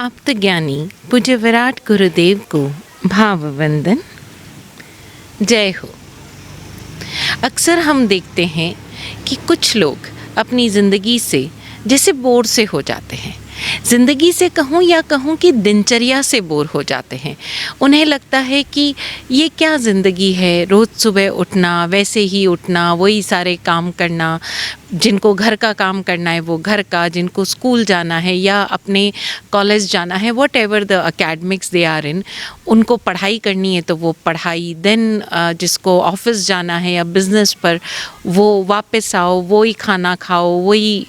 आप्तज्ञानी पूज्य विराट गुरुदेव को भाववंदन। जय हो। अक्सर हम देखते हैं कि कुछ लोग अपनी ज़िंदगी से जैसे बोर से हो जाते हैं, ज़िंदगी से कहूँ या कहूँ कि दिनचर्या से बोर हो जाते हैं। उन्हें लगता है कि ये क्या ज़िंदगी है, रोज़ सुबह उठना, वैसे ही उठना, वही सारे काम करना, जिनको घर का काम करना है वो घर का, जिनको स्कूल जाना है या अपने कॉलेज जाना है, whatever the academics they are in, उनको पढ़ाई करनी है तो वो पढ़ाई, देन जिसको ऑफिस जाना है या बिज़नेस पर, वो वापस आओ, वही खाना खाओ, वही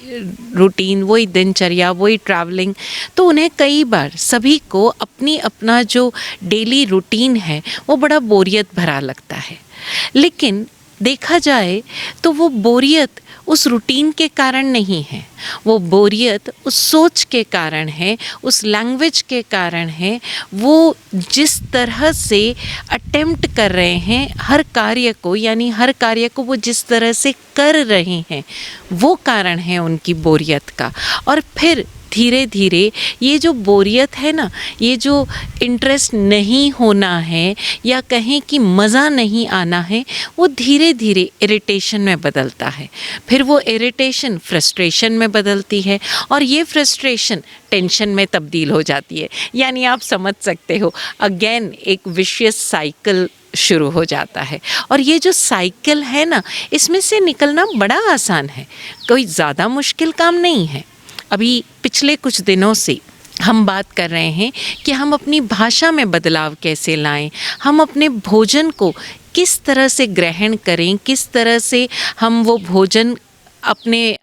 रूटीन, वही दिनचर्या, वही ट्रैवलिंग। तो उन्हें कई बार सभी को अपनी अपना जो डेली रूटीन है वो बड़ा बोरियत भरा लगता है। लेकिन देखा जाए तो वो बोरियत उस रूटीन के कारण नहीं है, वो बोरियत उस सोच के कारण है, उस लैंग्वेज के कारण है। वो जिस तरह से अटेम्प्ट कर रहे हैं हर कार्य को, यानी हर कार्य को वो जिस तरह से कर रहे हैं, वो कारण है उनकी बोरियत का। और फिर धीरे धीरे ये जो बोरियत है ना, ये जो इंटरेस्ट नहीं होना है या कहें कि मज़ा नहीं आना है, वो धीरे धीरे इरिटेशन में बदलता है। फिर वो इरिटेशन फ्रस्ट्रेशन में बदलती है और ये फ्रस्ट्रेशन टेंशन में तब्दील हो जाती है। यानी आप समझ सकते हो, अगेन एक विशियस साइकिल शुरू हो जाता है। और ये जो साइकिल है ना, इसमें से निकलना बड़ा आसान है, कोई ज़्यादा मुश्किल काम नहीं है। अभी पिछले कुछ दिनों से हम बात कर रहे हैं कि हम अपनी भाषा में बदलाव कैसे लाएं, हम अपने भोजन को किस तरह से ग्रहण करें, किस तरह से हम वो भोजन अपने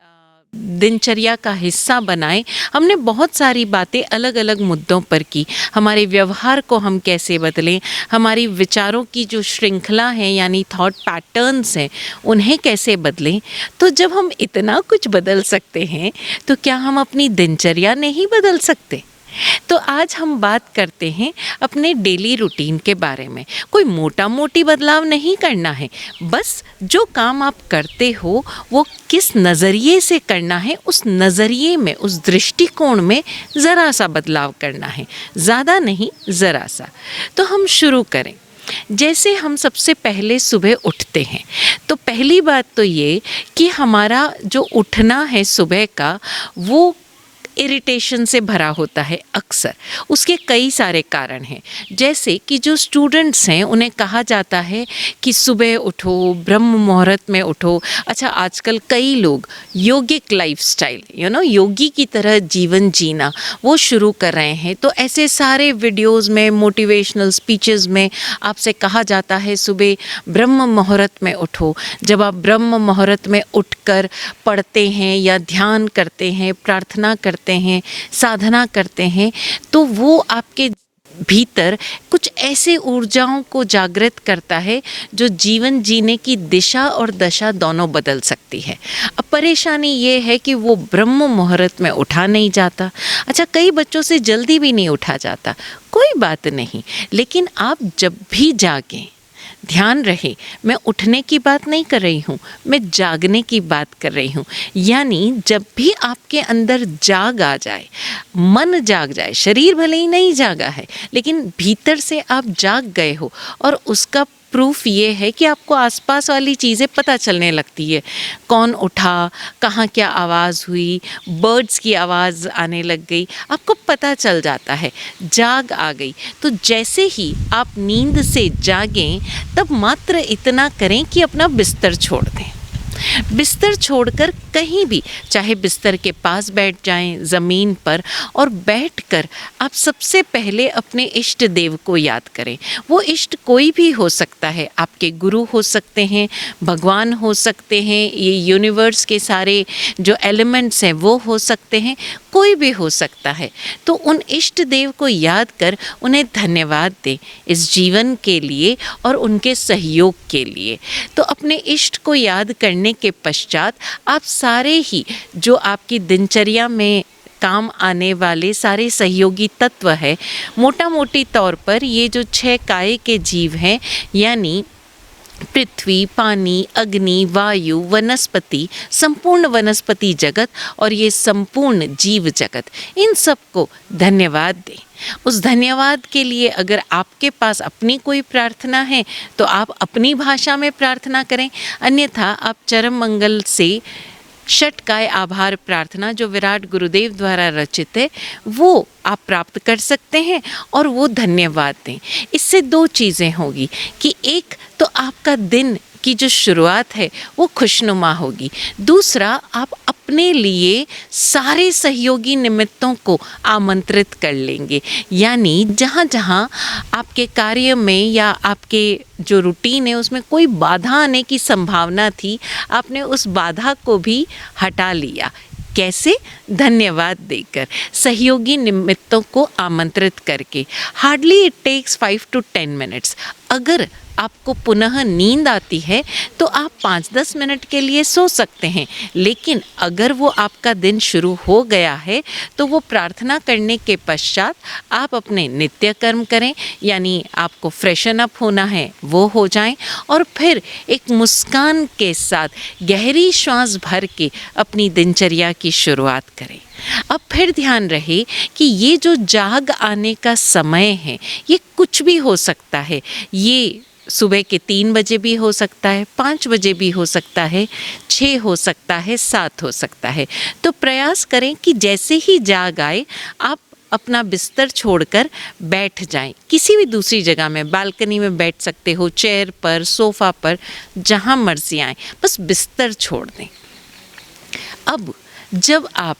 दिनचर्या का हिस्सा बनाएं। हमने बहुत सारी बातें अलग अलग मुद्दों पर की। हमारे व्यवहार को हम कैसे बदलें, हमारी विचारों की जो श्रृंखला है यानी थॉट पैटर्न्स हैं, उन्हें कैसे बदलें। तो जब हम इतना कुछ बदल सकते हैं तो क्या हम अपनी दिनचर्या नहीं बदल सकते? तो आज हम बात करते हैं अपने डेली रूटीन के बारे में। कोई मोटा मोटी बदलाव नहीं करना है, बस जो काम आप करते हो वो किस नज़रिए से करना है, उस नज़रिए में, उस दृष्टिकोण में ज़रा सा बदलाव करना है, ज़्यादा नहीं, ज़रा सा। तो हम शुरू करें। जैसे हम सबसे पहले सुबह उठते हैं तो पहली बात तो ये कि हमारा जो उठना है सुबह का, वो इरिटेशन से भरा होता है अक्सर। उसके कई सारे कारण हैं। जैसे कि जो स्टूडेंट्स हैं उन्हें कहा जाता है कि सुबह उठो, ब्रह्म मुहूर्त में उठो। अच्छा, आजकल कई लोग योगिक लाइफस्टाइल, योगी की तरह जीवन जीना वो शुरू कर रहे हैं। तो ऐसे सारे वीडियोस में, मोटिवेशनल स्पीचेस में आपसे कहा जाता है सुबह ब्रह्म मुहूर्त में उठो। जब आप ब्रह्म मुहूर्त में उठकर पढ़ते हैं या ध्यान करते हैं, प्रार्थना करते हैं, साधना करते हैं, तो वो आपके भीतर कुछ ऐसे ऊर्जाओं को जागृत करता है जो जीवन जीने की दिशा और दशा दोनों बदल सकती है। अब परेशानी ये है कि वो ब्रह्म मुहूर्त में उठा नहीं जाता। अच्छा, कई बच्चों से जल्दी भी नहीं उठा जाता, कोई बात नहीं, लेकिन आप जब भी जागें, ध्यान रहे, मैं उठने की बात नहीं कर रही हूँ, मैं जागने की बात कर रही हूँ। यानी जब भी आपके अंदर जाग आ जाए, मन जाग जाए, शरीर भले ही नहीं जागा है लेकिन भीतर से आप जाग गए हो, और उसका प्रूफ ये है कि आपको आसपास वाली चीज़ें पता चलने लगती है। कौन उठा, कहाँ क्या आवाज़ हुई, बर्ड्स की आवाज़ आने लग गई, आपको पता चल जाता है, जाग आ गई। तो जैसे ही आप नींद से जागें तब मात्र इतना करें कि अपना बिस्तर छोड़ दें। बिस्तर छोड़कर कहीं भी, चाहे बिस्तर के पास बैठ जाएं, ज़मीन पर, और बैठकर आप सबसे पहले अपने इष्ट देव को याद करें। वो इष्ट कोई भी हो सकता है, आपके गुरु हो सकते हैं, भगवान हो सकते हैं, ये यूनिवर्स के सारे जो एलिमेंट्स हैं वो हो सकते हैं, कोई भी हो सकता है। तो उन इष्ट देव को याद कर उन्हें धन्यवाद दें इस जीवन के लिए और उनके सहयोग के लिए। तो अपने इष्ट को याद करने के पश्चात आप सारे ही जो आपकी दिनचर्या में काम आने वाले सारे सहयोगी तत्व है, मोटा मोटी तौर पर ये जो 6 काय के जीव हैं, यानी पृथ्वी, पानी, अग्नि, वायु, वनस्पति, संपूर्ण वनस्पति जगत और ये संपूर्ण जीव जगत, इन सबको धन्यवाद दें। उस धन्यवाद के लिए अगर आपके पास अपनी कोई प्रार्थना है तो आप अपनी भाषा में प्रार्थना करें, अन्यथा आप चरम मंगल से षटकाय आभार प्रार्थना जो विराट गुरुदेव द्वारा रचित है वो आप प्राप्त कर सकते हैं और वो धन्यवाद दें। इससे दो चीज़ें होगी कि एक तो आपका दिन की जो शुरुआत है वो खुशनुमा होगी, दूसरा आप अपने लिए सारे सहयोगी निमित्तों को आमंत्रित कर लेंगे। यानी जहाँ जहाँ आपके कार्य में या आपके जो रूटीन है उसमें कोई बाधा आने की संभावना थी, आपने उस बाधा को भी हटा लिया। कैसे? धन्यवाद देकर, सहयोगी निमित्तों को आमंत्रित करके। Hardly it takes 5 to 10 minutes. अगर आपको पुनः नींद आती है तो आप 5-10 मिनट के लिए सो सकते हैं, लेकिन अगर वो आपका दिन शुरू हो गया है तो वो प्रार्थना करने के पश्चात आप अपने नित्य कर्म करें, यानी आपको फ्रेशन अप होना है वो हो जाएं और फिर एक मुस्कान के साथ गहरी श्वास भर के अपनी दिनचर्या की शुरुआत करें। अब फिर ध्यान रहे कि ये जो जाग आने का समय है ये कुछ भी हो सकता है। ये सुबह के 3 बजे भी हो सकता है, 5 बजे भी हो सकता है, 6 हो सकता है, 7 हो सकता है। तो प्रयास करें कि जैसे ही जाग आए आप अपना बिस्तर छोड़कर बैठ जाएं। किसी भी दूसरी जगह में, बालकनी में बैठ सकते हो, चेयर पर, सोफ़ा पर, जहाँ मर्जी आए, बस बिस्तर छोड़ दें। अब जब आप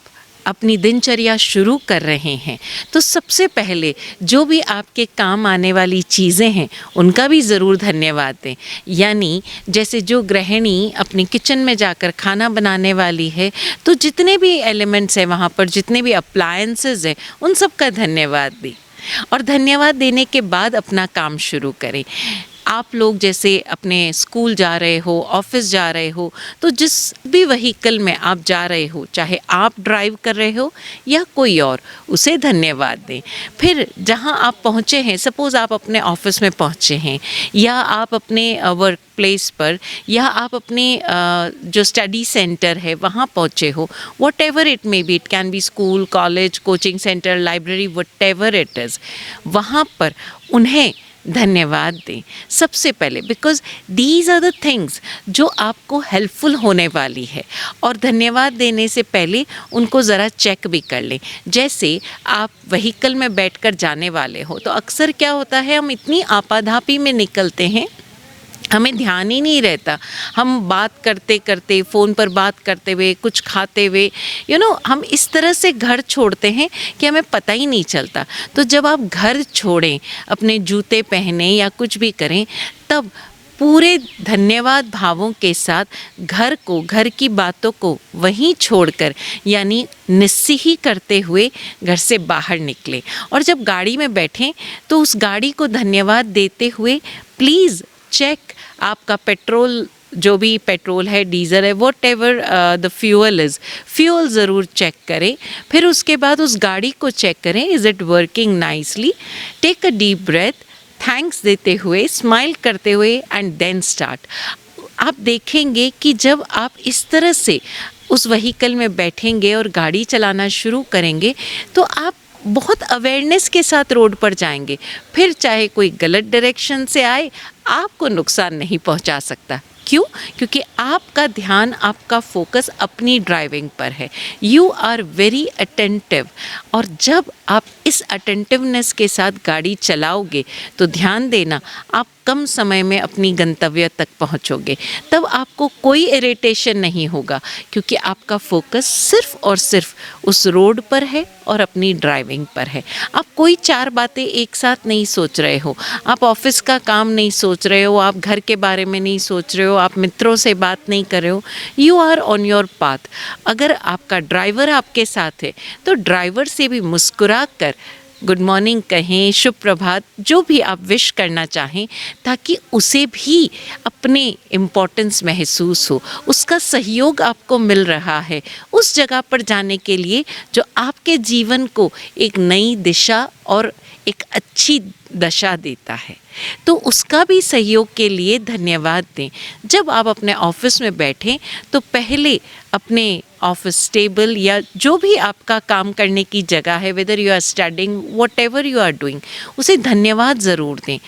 अपनी दिनचर्या शुरू कर रहे हैं तो सबसे पहले जो भी आपके काम आने वाली चीज़ें हैं उनका भी ज़रूर धन्यवाद दें। यानी जैसे जो गृहिणी अपनी किचन में जाकर खाना बनाने वाली है तो जितने भी एलिमेंट्स हैं वहाँ पर, जितने भी अप्लायंसेस हैं, उन सब का धन्यवाद दें और धन्यवाद देने के बाद अपना काम शुरू करें। आप लोग जैसे अपने स्कूल जा रहे हो, ऑफिस जा रहे हो, तो जिस भी व्हीकल में आप जा रहे हो, चाहे आप ड्राइव कर रहे हो या कोई और, उसे धन्यवाद दें। फिर जहां आप पहुंचे हैं, सपोज़ आप अपने ऑफिस में पहुंचे हैं या आप अपने वर्क प्लेस पर या आप अपने जो स्टडी सेंटर है वहाँ पहुँचे हो, whatever it may be, it can be school, college, coaching centre, library, whatever it is, वहाँ पर उन्हें धन्यवाद दें सबसे पहले, because these are the things जो आपको हेल्पफुल होने वाली है। और धन्यवाद देने से पहले उनको ज़रा चेक भी कर लें। जैसे आप व्हीकल में बैठकर जाने वाले हो तो अक्सर क्या होता है, हम इतनी आपाधापी में निकलते हैं, हमें ध्यान ही नहीं रहता, हम बात करते करते, फ़ोन पर बात करते हुए, कुछ खाते हुए, हम इस तरह से घर छोड़ते हैं कि हमें पता ही नहीं चलता। तो जब आप घर छोड़ें, अपने जूते पहने या कुछ भी करें, तब पूरे धन्यवाद भावों के साथ घर को, घर की बातों को वहीं छोड़कर, यानी निस्सिही करते हुए घर से बाहर निकलें। और जब गाड़ी में बैठें तो उस गाड़ी को धन्यवाद देते हुए प्लीज़ चेक आपका पेट्रोल, जो भी पेट्रोल है, डीजल है, whatever the fuel is, fuel ज़रूर चेक करें। फिर उसके बाद उस गाड़ी को चेक करें, is it working nicely, take a deep breath, thanks देते हुए, स्माइल करते हुए एंड देन स्टार्ट। आप देखेंगे कि जब आप इस तरह से उस व्हीकल में बैठेंगे और गाड़ी चलाना शुरू करेंगे तो आप बहुत अवेयरनेस के साथ रोड पर जाएंगे। फिर चाहे कोई गलत डायरेक्शन से आए, आपको नुकसान नहीं पहुंचा सकता। क्यों? क्योंकि आपका ध्यान, आपका फोकस अपनी ड्राइविंग पर है। यू आर वेरी अटेंटिव, और जब आप इस अटेंटिवनेस के साथ गाड़ी चलाओगे तो ध्यान देना, आप कम समय में अपनी गंतव्य तक पहुंचोगे। तब आपको कोई इरिटेशन नहीं होगा क्योंकि आपका फोकस सिर्फ और सिर्फ उस रोड पर है और अपनी ड्राइविंग पर है। आप कोई 4 बातें एक साथ नहीं सोच रहे हो, आप ऑफिस का काम नहीं सोच रहे हो, आप घर के बारे में नहीं सोच रहे हो, आप मित्रों से बात नहीं कर रहे हो। You are on your path. अगर आपका ड्राइवर आपके साथ है तो ड्राइवर से भी मुस्कुरा कर गुड मॉर्निंग कहें, शुभ प्रभात, जो भी आप विश करना चाहें, ताकि उसे भी अपने इम्पोर्टेंस महसूस हो, उसका सहयोग आपको मिल रहा है उस जगह पर जाने के लिए जो आपके जीवन को एक नई दिशा और एक अच्छी दशा देता है। तो उसका भी सहयोग के लिए धन्यवाद दें। जब आप अपने ऑफिस में बैठें तो पहले अपने ऑफिस टेबल या जो भी आपका काम करने की जगह है, whether you are studying, whatever you are doing, उसे धन्यवाद ज़रूर दें।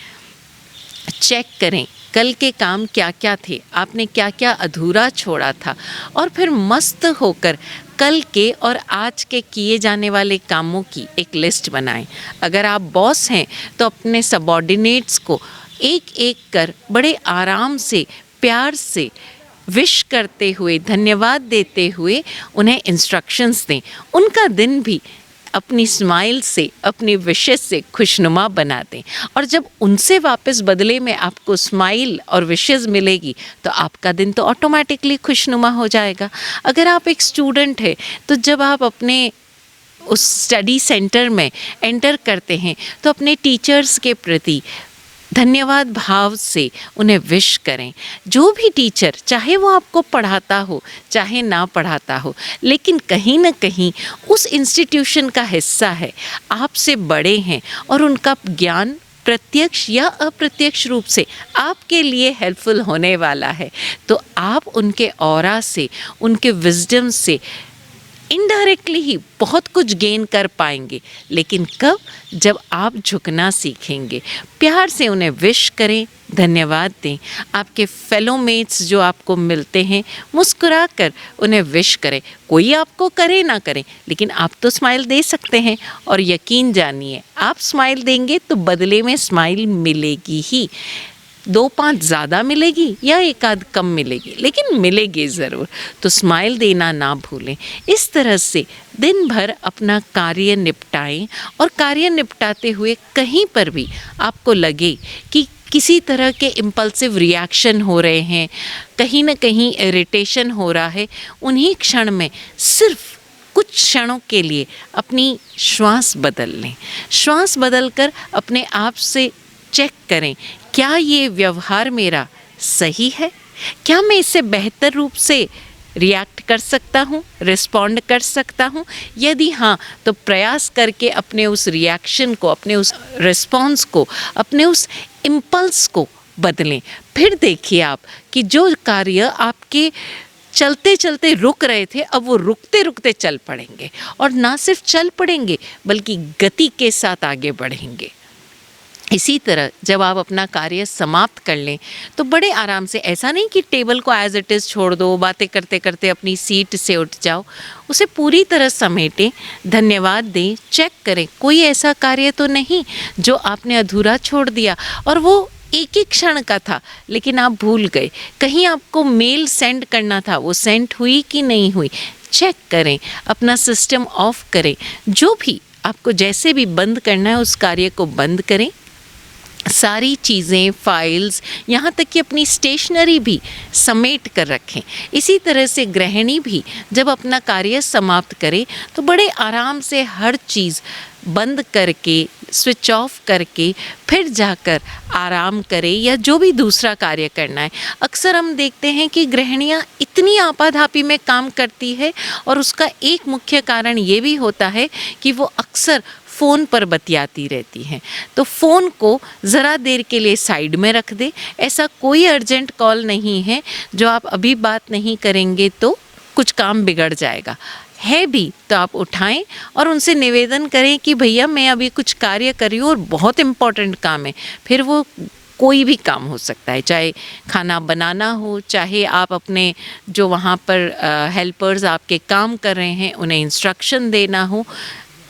चेक करें कल के काम क्या क्या थे, आपने क्या क्या अधूरा छोड़ा था, और फिर मस्त होकर कल के और आज के किए जाने वाले कामों की एक लिस्ट बनाएं। अगर आप बॉस हैं तो अपने सबॉर्डिनेट्स को एक एक कर बड़े आराम से, प्यार से विश करते हुए, धन्यवाद देते हुए उन्हें इंस्ट्रक्शंस दें। उनका दिन भी अपनी स्माइल से, अपनी विशेस से खुशनुमा बना दें, और जब उनसे वापस बदले में आपको स्माइल और विशेस मिलेगी तो आपका दिन तो ऑटोमेटिकली खुशनुमा हो जाएगा। अगर आप एक स्टूडेंट हैं तो जब आप अपने उस स्टडी सेंटर में एंटर करते हैं तो अपने टीचर्स के प्रति धन्यवाद भाव से उन्हें विश करें। जो भी टीचर, चाहे वो आपको पढ़ाता हो चाहे ना पढ़ाता हो, लेकिन कहीं ना कहीं उस इंस्टीट्यूशन का हिस्सा है, आपसे बड़े हैं और उनका ज्ञान प्रत्यक्ष या अप्रत्यक्ष रूप से आपके लिए हेल्पफुल होने वाला है, तो आप उनके ऑरा से, उनके विजडम से इनडायरेक्टली ही बहुत कुछ गेन कर पाएंगे। लेकिन कब? जब आप झुकना सीखेंगे। प्यार से उन्हें विश करें, धन्यवाद दें। आपके फेलो मेट्स जो आपको मिलते हैं, मुस्कुरा कर उन्हें विश करें। कोई आपको करे ना करे, लेकिन आप तो स्माइल दे सकते हैं, और यकीन जानिए आप स्माइल देंगे तो बदले में स्माइल मिलेगी ही। 2-5 ज़्यादा मिलेगी या 1 आध कम मिलेगी, लेकिन मिलेगी ज़रूर। तो स्माइल देना ना भूलें। इस तरह से दिन भर अपना कार्य निपटाएं, और कार्य निपटाते हुए कहीं पर भी आपको लगे कि किसी तरह के इम्पल्सिव रिएक्शन हो रहे हैं, कहीं ना कहीं इरिटेशन हो रहा है, उन्हीं क्षण में सिर्फ कुछ क्षणों के लिए अपनी श्वास बदल लें। श्वास बदल कर अपने आप से चेक करें, क्या ये व्यवहार मेरा सही है? क्या मैं इससे बेहतर रूप से रिएक्ट कर सकता हूँ, रिस्पॉन्ड कर सकता हूँ? यदि हाँ, तो प्रयास करके अपने उस रिएक्शन को, अपने उस रिस्पॉन्स को, अपने उस इम्पल्स को बदलें। फिर देखिए आप कि जो कार्य आपके चलते चलते रुक रहे थे, अब वो रुकते रुकते चल पड़ेंगे, और ना सिर्फ चल पड़ेंगे बल्कि गति के साथ आगे बढ़ेंगे। इसी तरह जब आप अपना कार्य समाप्त कर लें तो बड़े आराम से, ऐसा नहीं कि टेबल को एज इट इज़ छोड़ दो, बातें करते करते अपनी सीट से उठ जाओ, उसे पूरी तरह समेटें, धन्यवाद दें, चेक करें कोई ऐसा कार्य तो नहीं जो आपने अधूरा छोड़ दिया और वो एक ही क्षण का था लेकिन आप भूल गए। कहीं आपको मेल सेंड करना था, वो सेंड हुई कि नहीं हुई, चेक करें, अपना सिस्टम ऑफ करें। जो भी आपको जैसे भी बंद करना है उस कार्य को बंद करें। सारी चीज़ें, फाइल्स, यहाँ तक कि अपनी स्टेशनरी भी समेट कर रखें। इसी तरह से गृहिणी भी जब अपना कार्य समाप्त करे तो बड़े आराम से हर चीज़ बंद करके, स्विच ऑफ करके फिर जाकर आराम करे या जो भी दूसरा कार्य करना है। अक्सर हम देखते हैं कि गृहिणियाँ इतनी आपाधापी में काम करती है और उसका एक मुख्य कारण ये भी होता है कि वो अक्सर फ़ोन पर बतियाती रहती हैं। तो फ़ोन को ज़रा देर के लिए साइड में रख दे। ऐसा कोई अर्जेंट कॉल नहीं है जो आप अभी बात नहीं करेंगे तो कुछ काम बिगड़ जाएगा। है भी तो आप उठाएं और उनसे निवेदन करें कि भैया मैं अभी कुछ कार्य कर रही हूँ और बहुत इम्पोर्टेंट काम है। फिर वो कोई भी काम हो सकता है, चाहे खाना बनाना हो, चाहे आप अपने जो वहाँ पर हेल्पर्स आपके काम कर रहे हैं उन्हें इंस्ट्रक्शन देना हो।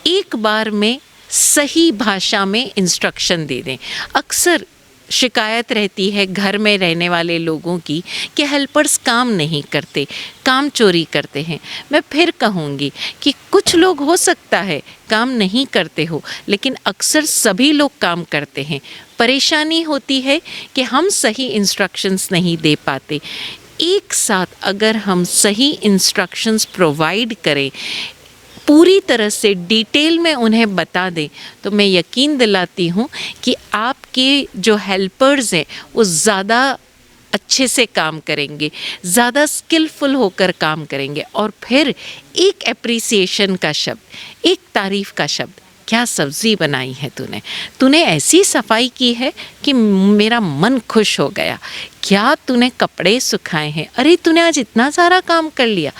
एक बार में सही भाषा में इंस्ट्रक्शन दे दें। अक्सर शिकायत रहती है घर में रहने वाले लोगों की कि हेल्पर्स काम नहीं करते, काम चोरी करते हैं। मैं फिर कहूँगी कि कुछ लोग हो सकता है काम नहीं करते हो, लेकिन अक्सर सभी लोग काम करते हैं। परेशानी होती है कि हम सही इंस्ट्रक्शंस नहीं दे पाते। एक साथ अगर हम सही इंस्ट्रक्शंस प्रोवाइड करें, पूरी तरह से डिटेल में उन्हें बता दें, तो मैं यकीन दिलाती हूँ कि आपके जो हेल्पर्स हैं वो ज़्यादा अच्छे से काम करेंगे, ज़्यादा स्किलफुल होकर काम करेंगे। और फिर एक एप्रिसिएशन का शब्द, एक तारीफ़ का शब्द क्या सब्ज़ी बनाई है तूने, तूने ऐसी सफाई की है कि मेरा मन खुश हो गया, क्या तूने कपड़े सुखाए हैं, अरे तूने आज इतना सारा काम कर लिया।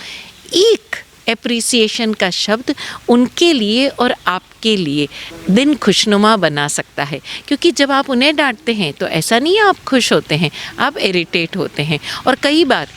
एक एप्रिसिएशन का शब्द उनके लिए और आपके लिए दिन खुशनुमा बना सकता है, क्योंकि जब आप उन्हें डांटते हैं तो ऐसा नहीं है आप खुश होते हैं, आप इरिटेट होते हैं। और कई बार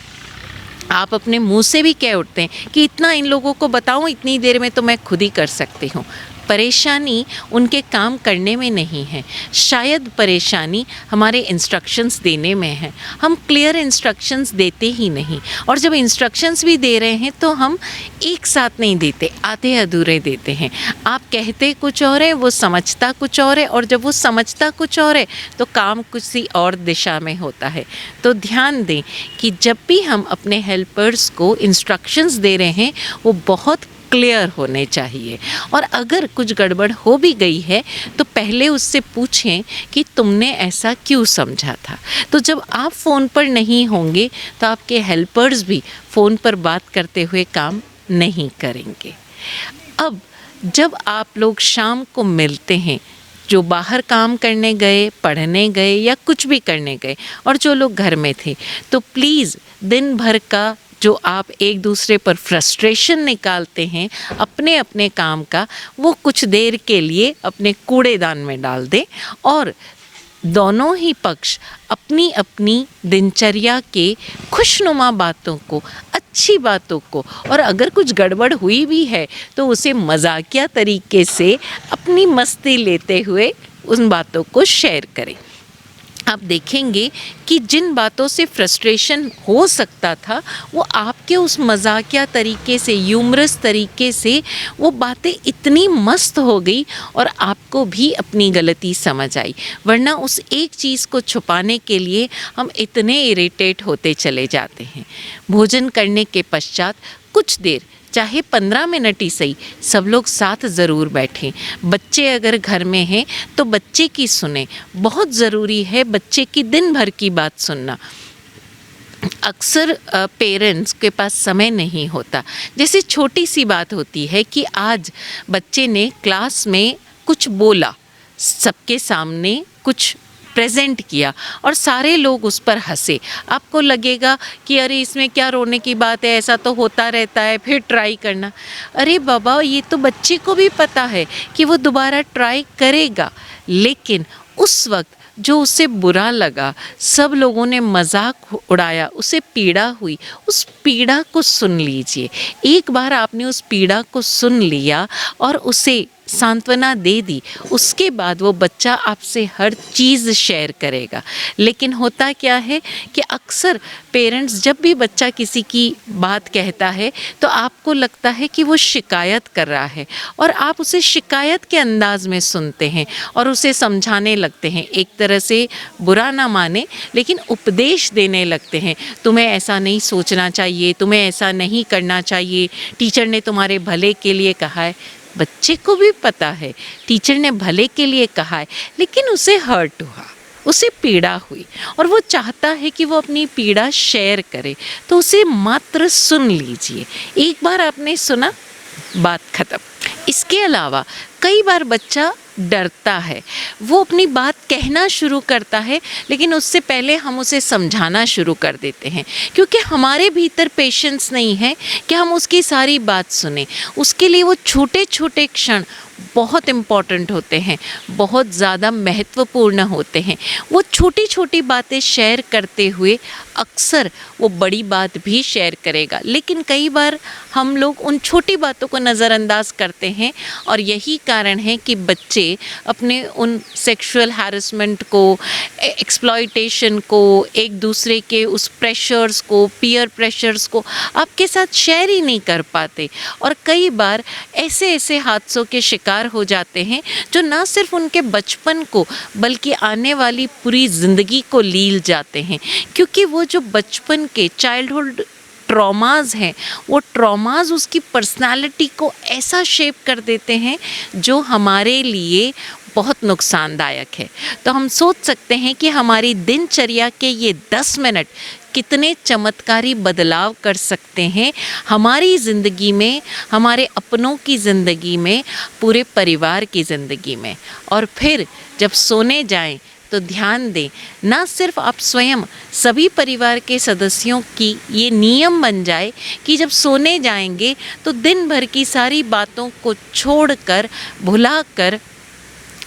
आप अपने मुंह से भी कह उठते हैं कि इतना इन लोगों को बताऊं, इतनी देर में तो मैं खुद ही कर सकती हूँ। परेशानी उनके काम करने में नहीं है, शायद परेशानी हमारे इंस्ट्रक्शंस देने में है। हम क्लियर इंस्ट्रक्शंस देते ही नहीं, और जब इंस्ट्रक्शंस भी दे रहे हैं तो हम एक साथ नहीं देते, आधे अधूरे देते हैं। आप कहते कुछ और है, वो समझता कुछ और है, और जब वो समझता कुछ और है तो काम किसी और दिशा में होता है। तो ध्यान दें कि जब भी हम अपने हेल्पर्स को इंस्ट्रक्शंस दे रहे हैं वो बहुत क्लियर होने चाहिए। और अगर कुछ गड़बड़ हो भी गई है तो पहले उससे पूछें कि तुमने ऐसा क्यों समझा था। तो जब आप फ़ोन पर नहीं होंगे तो आपके हेल्पर्स भी फ़ोन पर बात करते हुए काम नहीं करेंगे। अब जब आप लोग शाम को मिलते हैं, जो बाहर काम करने गए, पढ़ने गए या कुछ भी करने गए, और जो लोग घर में थे, तो प्लीज़ दिन भर का जो आप एक दूसरे पर फ्रस्ट्रेशन निकालते हैं अपने अपने काम का, वो कुछ देर के लिए अपने कूड़ेदान में डाल दें, और दोनों ही पक्ष अपनी अपनी दिनचर्या के खुशनुमा बातों को, अच्छी बातों को, और अगर कुछ गड़बड़ हुई भी है तो उसे मजाकिया तरीके से अपनी मस्ती लेते हुए उन बातों को शेयर करें। आप देखेंगे कि जिन बातों से फ्रस्ट्रेशन हो सकता था वो आपके उस मजाकिया तरीके से, ह्यूमरस तरीके से वो बातें इतनी मस्त हो गई और आपको भी अपनी गलती समझ आई। वरना उस एक चीज़ को छुपाने के लिए हम इतने इरिटेट होते चले जाते हैं। भोजन करने के पश्चात कुछ देर, चाहे 15 मिनट ही सही, सब लोग साथ ज़रूर बैठें। बच्चे अगर घर में हैं तो बच्चे की सुने, बहुत ज़रूरी है बच्चे की दिन भर की बात सुनना। अक्सर पेरेंट्स के पास समय नहीं होता। जैसे छोटी सी बात होती है कि आज बच्चे ने क्लास में कुछ बोला, सबके सामने कुछ प्रेजेंट किया और सारे लोग उस पर हंसे। आपको लगेगा कि अरे इसमें क्या रोने की बात है, ऐसा तो होता रहता है, फिर ट्राई करना। अरे बाबा, ये तो बच्चे को भी पता है कि वो दोबारा ट्राई करेगा, लेकिन उस वक्त जो उसे बुरा लगा, सब लोगों ने मजाक उड़ाया, उसे पीड़ा हुई, उस पीड़ा को सुन लीजिए। एक बार आपने उस पीड़ा को सुन लिया और उसे सांत्वना दे दी, उसके बाद वो बच्चा आपसे हर चीज़ शेयर करेगा। लेकिन होता क्या है कि अक्सर पेरेंट्स जब भी बच्चा किसी की बात कहता है तो आपको लगता है कि वो शिकायत कर रहा है, और आप उसे शिकायत के अंदाज में सुनते हैं और उसे समझाने लगते हैं। एक तरह से बुरा ना माने, लेकिन उपदेश देने लगते हैं। तुम्हें ऐसा नहीं सोचना चाहिए, तुम्हें ऐसा नहीं करना चाहिए, टीचर ने तुम्हारे भले के लिए कहा है। बच्चे को भी पता है टीचर ने भले के लिए कहा है, लेकिन उसे हर्ट हुआ, उसे पीड़ा हुई, और वो चाहता है कि वो अपनी पीड़ा शेयर करे, तो उसे मात्र सुन लीजिए। एक बार आपने सुना, बात खत्म। इसके अलावा कई बार बच्चा डरता है, वो अपनी बात कहना शुरू करता है, लेकिन उससे पहले हम उसे समझाना शुरू कर देते हैं, क्योंकि हमारे भीतर पेशेंस नहीं है कि हम उसकी सारी बात सुने। उसके लिए वो छोटे छोटे क्षण बहुत इम्पॉर्टेंट होते हैं, बहुत ज़्यादा महत्वपूर्ण होते हैं। वो छोटी छोटी बातें शेयर करते हुए अक्सर वो बड़ी बात भी शेयर करेगा, लेकिन कई बार हम लोग उन छोटी बातों को नज़रअंदाज करते हैं, और यही कारण है कि बच्चे अपने उन सेक्सुअल हैरेसमेंट को, एक्सप्लॉयटेशन को, एक दूसरे के उस प्रेशर्स को, पीयर प्रेशर्स को आपके साथ शेयर ही नहीं कर पाते, और कई बार ऐसे ऐसे हादसों के शिकार हो जाते हैं जो ना सिर्फ उनके बचपन को बल्कि आने वाली पूरी ज़िंदगी को लील जाते हैं। क्योंकि वो जो बचपन के चाइल्डहुड ट्रॉमाज हैं, वो ट्रॉमाज उसकी पर्सनालिटी को ऐसा शेप कर देते हैं जो हमारे लिए बहुत नुकसानदायक है। तो हम सोच सकते हैं कि हमारी दिनचर्या के ये 10 मिनट कितने चमत्कारी बदलाव कर सकते हैं हमारी ज़िंदगी में, हमारे अपनों की ज़िंदगी में, पूरे परिवार की ज़िंदगी में। और फिर जब सोने जाएं तो ध्यान दें, ना सिर्फ आप स्वयं, सभी परिवार के सदस्यों की ये नियम बन जाए कि जब सोने जाएंगे तो दिन भर की सारी बातों को छोड़कर, भुलाकर,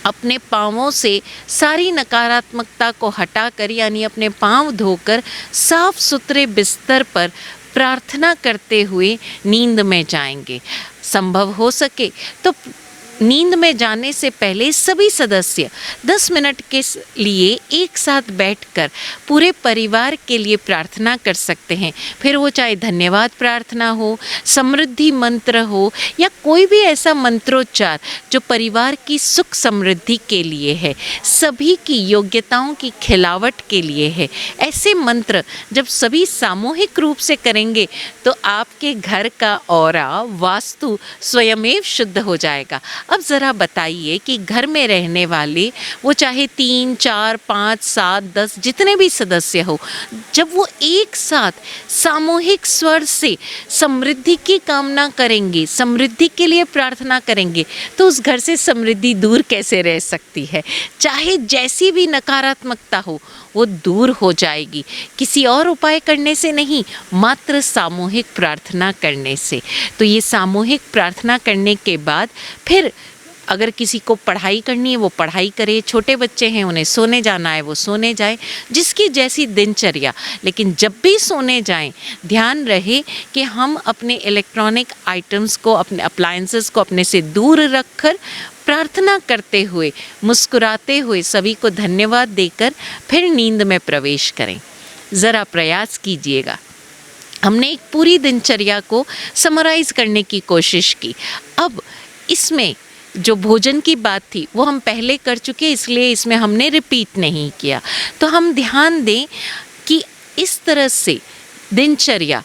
अपने पाँवों से सारी नकारात्मकता को हटाकर, यानी अपने पाँव धोकर साफ सुथरे बिस्तर पर प्रार्थना करते हुए नींद में जाएंगे। संभव हो सके तो नींद में जाने से पहले सभी सदस्य 10 मिनट के लिए एक साथ बैठकर पूरे परिवार के लिए प्रार्थना कर सकते हैं। फिर वो चाहे धन्यवाद प्रार्थना हो, समृद्धि मंत्र हो, या कोई भी ऐसा मंत्रोच्चार जो परिवार की सुख समृद्धि के लिए है, सभी की योग्यताओं की खिलावट के लिए है। ऐसे मंत्र जब सभी सामूहिक रूप से करेंगे तो आपके घर का ऑरा, वास्तु स्वयमेव शुद्ध हो जाएगा। अब ज़रा बताइए कि घर में रहने वाले, वो चाहे 3, 4, 5, 7, 10 जितने भी सदस्य हो, जब वो एक साथ सामूहिक स्वर से समृद्धि की कामना करेंगे, समृद्धि के लिए प्रार्थना करेंगे, तो उस घर से समृद्धि दूर कैसे रह सकती है। चाहे जैसी भी नकारात्मकता हो वो दूर हो जाएगी, किसी और उपाय करने से नहीं, मात्र सामूहिक प्रार्थना करने से। तो ये सामूहिक प्रार्थना करने के बाद फिर अगर किसी को पढ़ाई करनी है वो पढ़ाई करे, छोटे बच्चे हैं उन्हें सोने जाना है वो सोने जाए, जिसकी जैसी दिनचर्या। लेकिन जब भी सोने जाएं ध्यान रहे कि हम अपने इलेक्ट्रॉनिक आइटम्स को, अपने अप्लायंसेस को अपने से दूर रखकर प्रार्थना करते हुए, मुस्कुराते हुए, सभी को धन्यवाद देकर फिर नींद में प्रवेश करें। ज़रा प्रयास कीजिएगा। हमने एक पूरी दिनचर्या को समराइज़ करने की कोशिश की। अब इसमें जो भोजन की बात थी वो हम पहले कर चुके, इसलिए इसमें हमने रिपीट नहीं किया। तो हम ध्यान दें कि इस तरह से दिनचर्या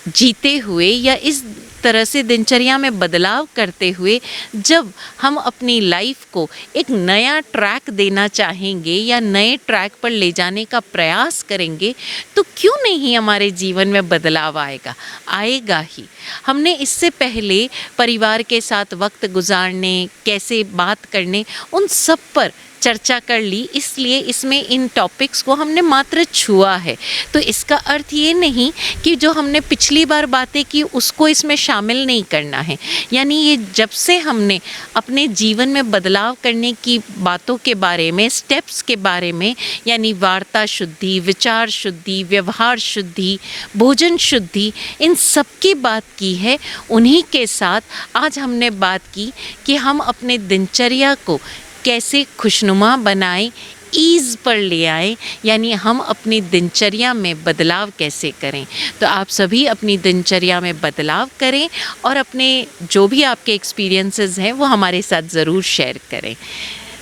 जीते हुए, या इस तरह से दिनचर्या में बदलाव करते हुए, जब हम अपनी लाइफ को एक नया ट्रैक देना चाहेंगे या नए ट्रैक पर ले जाने का प्रयास करेंगे, तो क्यों नहीं हमारे जीवन में बदलाव आएगा? आएगा ही। हमने इससे पहले परिवार के साथ वक्त गुजारने, कैसे बात करने, उन सब पर चर्चा कर ली, इसलिए इसमें इन टॉपिक्स को हमने मात्र छुआ है। तो इसका अर्थ ये नहीं कि जो हमने पिछली बार बातें की उसको इसमें शामिल नहीं करना है। यानी ये जब से हमने अपने जीवन में बदलाव करने की बातों के बारे में, स्टेप्स के बारे में, यानी वार्ता शुद्धि, विचार शुद्धि, व्यवहार शुद्धि, भोजन शुद्धि, इन सब की बात की है, उन्हीं के साथ आज हमने बात की कि हम अपने दिनचर्या को कैसे खुशनुमा बनाएं, ईज़ पर ले आएं, यानी हम अपनी दिनचर्या में बदलाव कैसे करें। तो आप सभी अपनी दिनचर्या में बदलाव करें और अपने जो भी आपके एक्सपीरियंसेस हैं वो हमारे साथ ज़रूर शेयर करें।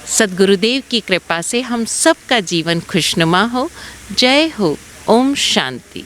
सद्गुरुदेव की कृपा से हम सबका जीवन खुशनुमा हो। जय हो। ओम शांति।